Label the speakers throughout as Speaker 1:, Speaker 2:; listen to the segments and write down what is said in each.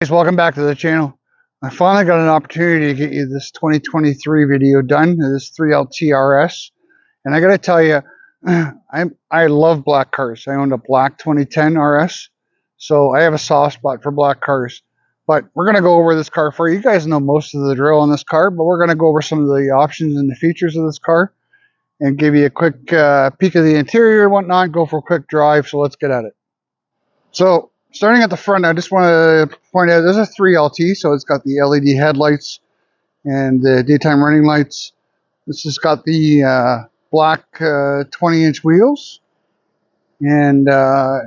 Speaker 1: Guys, welcome back to the channel. I finally got an opportunity to get you this 2023 video done, this 3LT RS. And I gotta tell you, I love black cars. I owned a black 2010 RS, so I have a soft spot for black cars. But we're gonna go over this car for you. You guys know most of the drill on this car, but we're gonna go over some of the options and the features of this car and give you a quick peek of the interior and whatnot, go for a quick drive. So let's get at it. So starting at the front, I just want to point out there's a 3LT, so it's got the LED headlights and the daytime running lights. This has got the black 20-inch wheels, and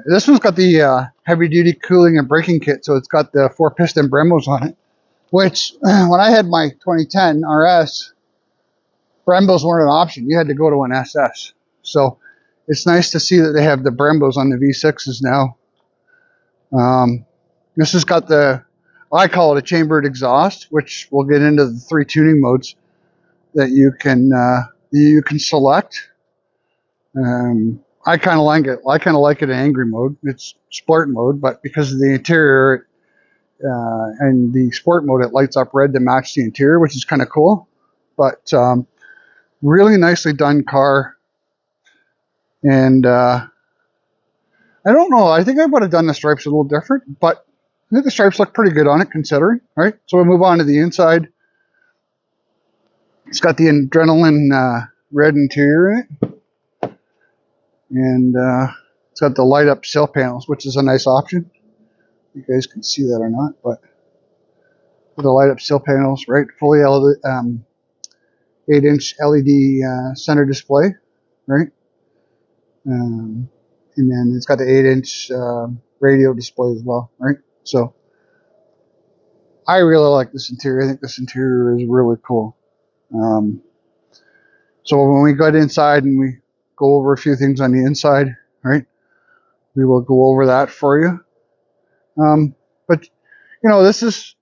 Speaker 1: this one's got the heavy-duty cooling and braking kit, so it's got the 4-piston Brembos on it, which when I had my 2010 RS, Brembos weren't an option. You had to go to an SS. So it's nice to see that they have the Brembos on the V6s now. This has got I call it a chambered exhaust, which we'll get into the 3 tuning modes that you can select. I kind of like it. I kind of like it in angry mode. It's sport mode, but because of the interior and the sport mode, it lights up red to match the interior, which is kind of cool. But really nicely done car. And I don't know. I think I would have done the stripes a little different, but I think the stripes look pretty good on it considering, right? So we'll move on to the inside. It's got the adrenaline red interior in it. And it's got the light up sill panels, which is a nice option. You guys can see that or not, but the light up sill panels, right? Fully 8-inch LED center display, right? And then it's got the 8-inch radio display as well, right? So I really like this interior. I think this interior is really cool. So when we get inside and we go over a few things on the inside, right, we will go over that for you. But you know, this is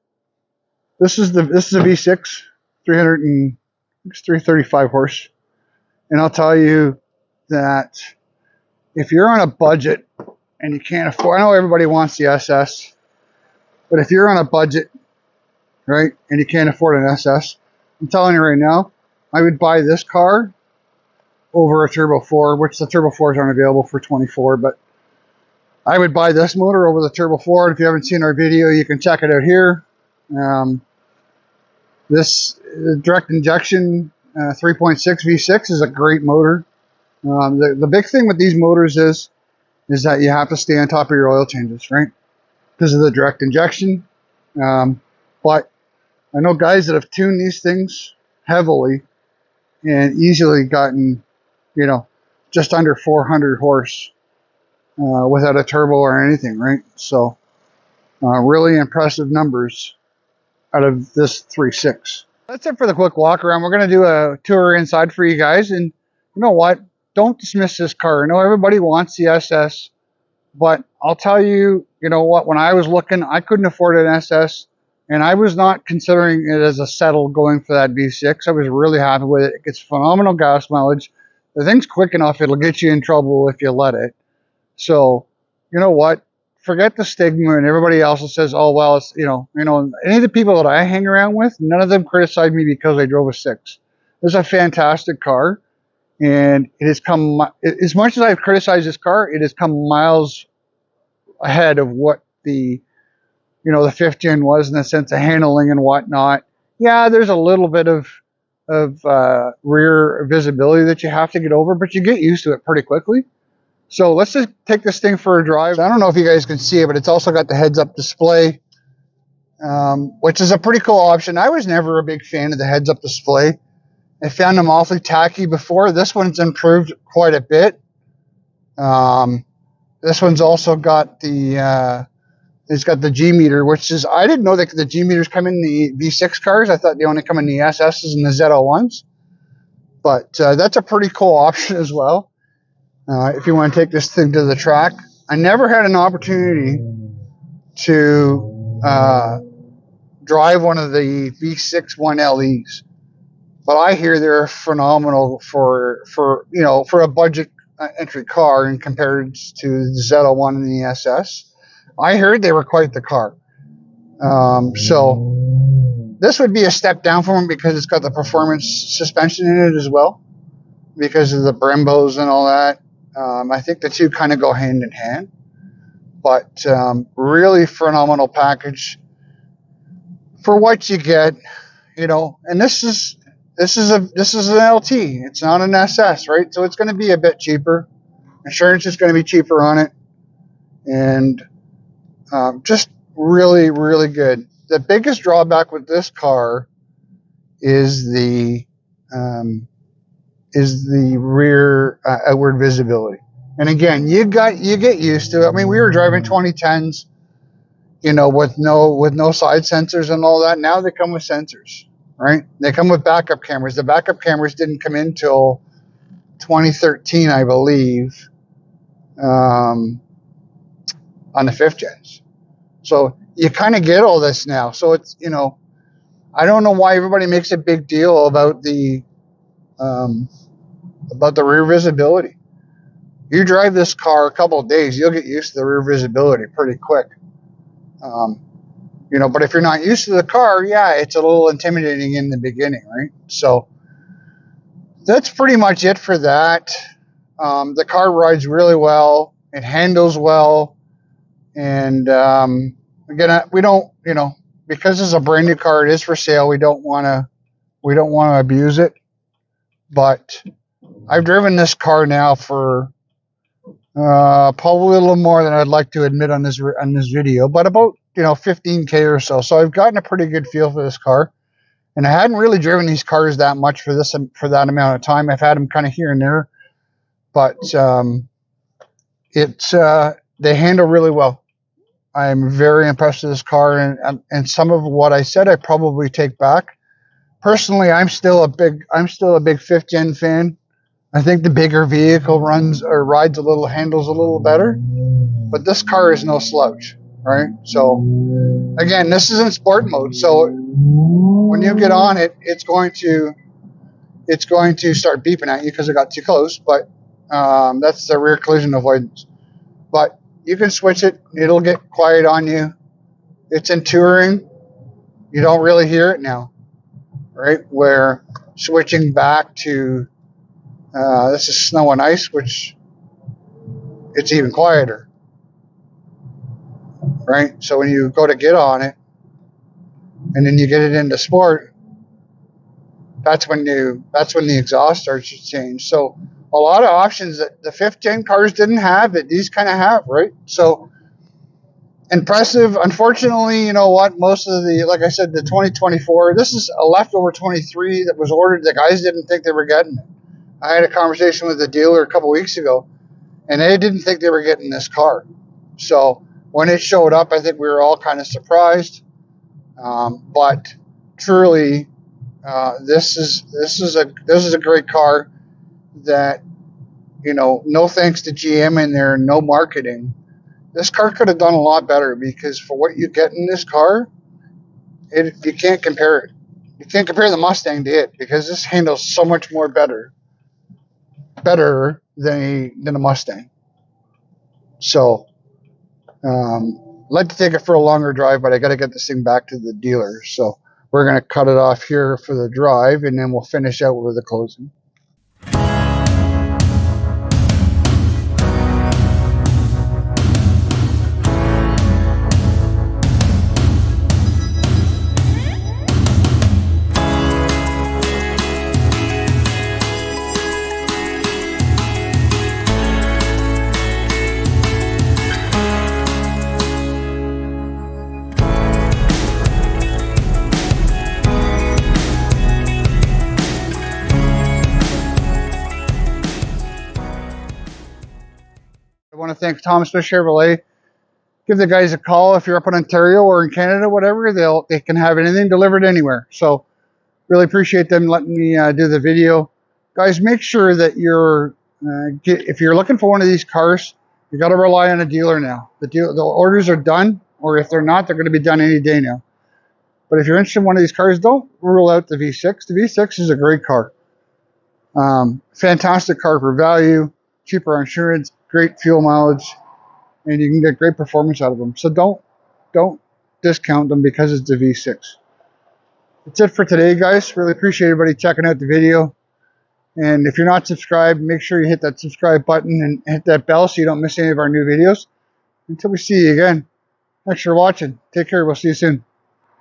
Speaker 1: a V6, 335 horse, and I'll tell you that if you're on a budget and you can't afford, I know everybody wants the SS, but if you're on a budget, right, and you can't afford an SS, I'm telling you right now, I would buy this car over a Turbo 4, which the Turbo 4s aren't available for 24, but I would buy this motor over the Turbo 4. And if you haven't seen our video, you can check it out here. This direct injection 3.6 V6 is a great motor. The big thing with these motors is that you have to stay on top of your oil changes, right? Because of the direct injection. But I know guys that have tuned these things heavily and easily gotten, you know, just under 400 horse without a turbo or anything, right? So really impressive numbers out of this 3.6. That's it for the quick walk around. We're going to do a tour inside for you guys. And you know what? Don't dismiss this car. I know everybody wants the SS, but I'll tell you, you know what? When I was looking, I couldn't afford an SS, and I was not considering it as a settle going for that V6. I was really happy with it. It gets phenomenal gas mileage. The thing's quick enough; it'll get you in trouble if you let it. So, you know what? Forget the stigma and everybody else that says, "Oh well, it's you know." Any of the people that I hang around with, none of them criticize me because I drove a 6. It's a fantastic car. And it has come, as much as I've criticized this car, it has come miles ahead of what the 5th gen was in the sense of handling and whatnot. Yeah, there's a little bit of rear visibility that you have to get over, but you get used to it pretty quickly. So let's just take this thing for a drive. I don't know if you guys can see it, but it's also got the heads-up display, which is a pretty cool option. I was never a big fan of the heads-up display. I found them awfully tacky before. This one's improved quite a bit. This one's also got it's got the G meter, which is, I didn't know that the G meters come in the V6 cars. I thought they only come in the SSs and the Z01s. But that's a pretty cool option as well. If you want to take this thing to the track. I never had an opportunity to drive one of the V6 1LEs. But I hear they're phenomenal for a budget entry car in compared to the Z01 and the SS. I heard they were quite the car. So this would be a step down for him because it's got the performance suspension in it as well, because of the Brembos and all that. I think the two kind of go hand in hand, but really phenomenal package for what you get, you know. And this is an LT. It's not an SS, right? So it's going to be a bit cheaper. Insurance is going to be cheaper on it, and just really, really good. The biggest drawback with this car is the rear outward visibility. And again, you get used to it. I mean, we were driving 2010s, you know, with no side sensors and all that. Now they come with sensors, right? They come with backup cameras. The backup cameras didn't come in till 2013, I believe, on the 5th gens. So you kind of get all this now. So it's, you know, I don't know why everybody makes a big deal about the rear visibility. You drive this car a couple of days, you'll get used to the rear visibility pretty quick. You know, but if you're not used to the car, yeah, it's a little intimidating in the beginning, right? So that's pretty much it for that. The car rides really well. It handles well. And again, we don't, you know, because it's a brand new car, it is for sale. We don't want to abuse it. But I've driven this car now for probably a little more than I'd like to admit on this video, but about, you know, 15K or so. So I've gotten a pretty good feel for this car, and I hadn't really driven these cars that much for that amount of time. I've had them kind of here and there, but they handle really well. I'm very impressed with this car, and some of what I said I probably take back. Personally, I'm still a big 5th gen fan. I think the bigger vehicle handles a little better, but this car is no slouch, right? So again, this is in sport mode. So when you get on it, it's going to start beeping at you because it got too close, but that's the rear collision avoidance. But you can switch it. It'll get quiet on you. It's in touring. You don't really hear it now, right? Where switching back to this is snow and ice, which it's even quieter, right? So when you go to get on it and then you get it into sport, that's when the exhaust starts to change. So a lot of options that the 5th gen cars didn't have that these kind of have, right? So impressive. Unfortunately, you know what? Most of like I said, the 2024, this is a leftover 23 that was ordered. The guys didn't think they were getting it. I had a conversation with the dealer a couple weeks ago, and they didn't think they were getting this car. So when it showed up, I think we were all kind of surprised. But truly, this is a great car that, you know, no thanks to GM and their no marketing, this car could have done a lot better, because for what you get in this car, you can't compare it. You can't compare the Mustang to it, because this handles so much more better than a Mustang. So I'd like to take it for a longer drive, but I got to get this thing back to the dealer. So we're going to cut it off here for the drive, and then we'll finish out with the closing. I want to thank Thomas Smith Chevrolet. Give the guys a call if you're up in Ontario or in Canada, whatever. They can have anything delivered anywhere. So really appreciate them letting me do the video. Guys, make sure that if you're looking for one of these cars, you got to rely on a dealer now. The orders are done, or if they're not, they're going to be done any day now. But if you're interested in one of these cars, don't rule out the V6. The V6 is a great car. Fantastic car for value, cheaper insurance, great fuel mileage, and you can get great performance out of them. So don't discount them because it's a V6. That's it for today, guys. Really appreciate everybody checking out the video. And if you're not subscribed, make sure you hit that subscribe button and hit that bell so you don't miss any of our new videos. Until we see you again, thanks for watching. Take care. We'll see you soon.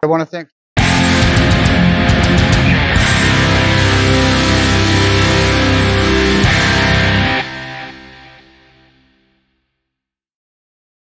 Speaker 1: I want to thank